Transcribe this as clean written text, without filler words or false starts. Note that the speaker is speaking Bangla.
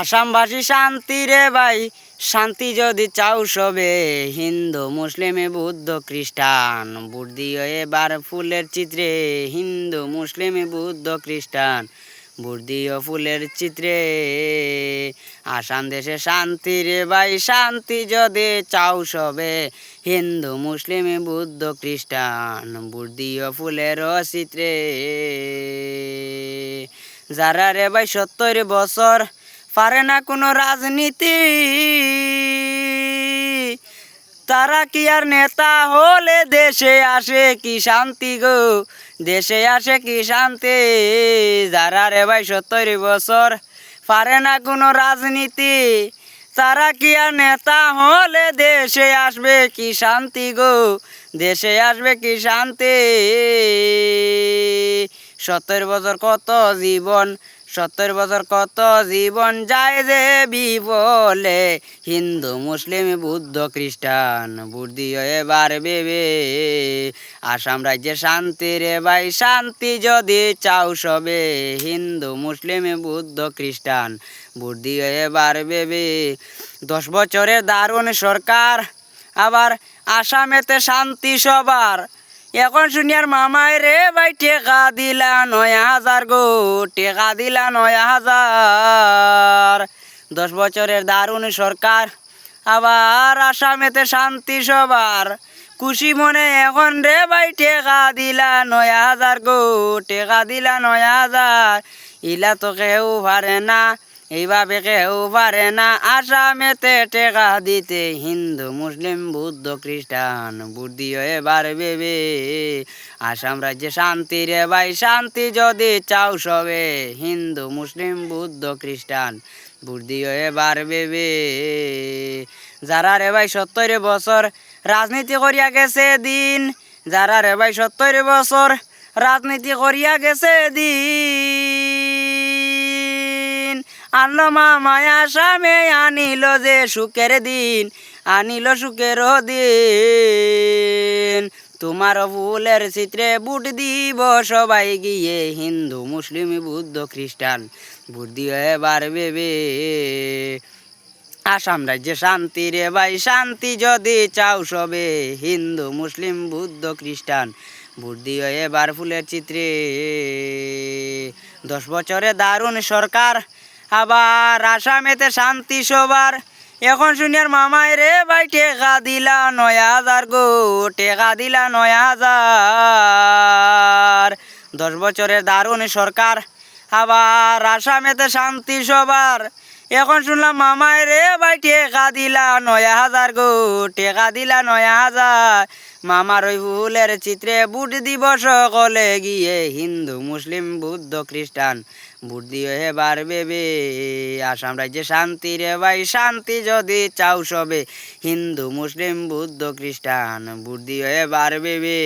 আসামবাসী শান্তি রে ভাই, শান্তি যদি চাও সবে, হিন্দু মুসলিম বুদ্ধ খ্রিস্টান ভোট দিও এবার ফুলের চিত্রে। হিন্দু মুসলিম বুদ্ধ খ্রিস্টান ভোট দিও ফুলের চিত্রে। আসাম দেশে শান্তি রে ভাই, শান্তি যদি চাও সবে, হিন্দু মুসলিম বুদ্ধ খ্রিস্টান ভোট দিও ফুলের চিত্রে। যারা রে ভাই 70 বছর পারে না কোনো রাজনীতি, তারা কি আর নেতা হলে দেশে আসে কি শান্তি গো, দেশে আসে কি শান্তি। যারা রে ভাই 70 বছর পারে না কোনো রাজনীতি, তারা কি আর নেতা হলে দেশে আসবে কি শান্তি গো, দেশে আসবে কি শান্তি। 70 বছর কত জীবন, 70 বছর কত জীবন যায় যে বিবলে। হিন্দু মুসলিম বুদ্ধ খ্রিস্টান ভোট দিও এবার ভেবে। আসাম রাজ্যে শান্তি রে ভাই, শান্তি যদি চাও সবে, হিন্দু মুসলিম বুদ্ধ খ্রিস্টান ভোট দিও এবার ভেবে। 10 বছরের দারুণ সরকার, আবার আসামেতে শান্তি সবার। এখন শুনিয়ার মামায় রে ভাই টেকা দিলা 9,000 গো, টেকা দিলা 9,000। 10 বছরের দারুণ সরকার, আবার আসামেতে শান্তি সবার। খুশি মনে এখন রে ভাই টেকা দিলা 9,000 গো, টেকা দিলা 9,000। ইলা তো কেউ পারে না, এইভাবে কেউ পারে না আসামেতে টেকা দিতে। হিন্দু মুসলিম বুদ্ধ খ্রিস্টান ভোট দিও এবার ভেবে। আসাম রাজ্যে শান্তি রে ভাই, শান্তি যদি চাও সবে, হিন্দু মুসলিম বুদ্ধ খ্রিস্টান ভোট দিও এবার ভেবে। যারা রে ভাই 70 বছর রাজনীতি করিয়া গেছে দিন, যারা রে ভাই 70 বছর রাজনীতি করিয়া গেছে দিন, আনলো মামায় আসামে আনিল যে সুখের দিন, আনিল সুখের দিন। তোমার ফুলের চিত্রে ভোট দিব সবাই গিয়ে, হিন্দু মুসলিম বুদ্ধ খ্রিস্টান ভোট দিও এবার ভেবে। আসাম রাজ্যে শান্তি রে ভাই, শান্তি যদি চাও সবে, হিন্দু মুসলিম বুদ্ধ খ্রিস্টান ভোট দিও এবার ফুলের চিত্রে। 10 বছরে দারুণ সরকার, আবার আসামেতে শান্তি সবার। এখন শুনিয়ার মামায় রে ভাই টেকা দিলা 9,000 গো, টেকা দিলা 9,000। 10 বছরের দারুণ সরকার, আবার আসামেতে শান্তি সবার। এখন শুনলাম মামায় রে ভাই টেকা দিলা 9,000 গো, টেকা দিলা 9,000। মামার ওই ফুলের চিত্রে ভোট দিব সকলে গিয়ে, হিন্দু মুসলিম বুদ্ধ খ্রিস্টান ভোট দিও এবার ভেবে। আসাম রাজ্যে শান্তি রে ভাই, শান্তি যদি চাও সবে, হিন্দু মুসলিম বুদ্ধ খ্রিস্টান ভোট দিও এবার ভেবে।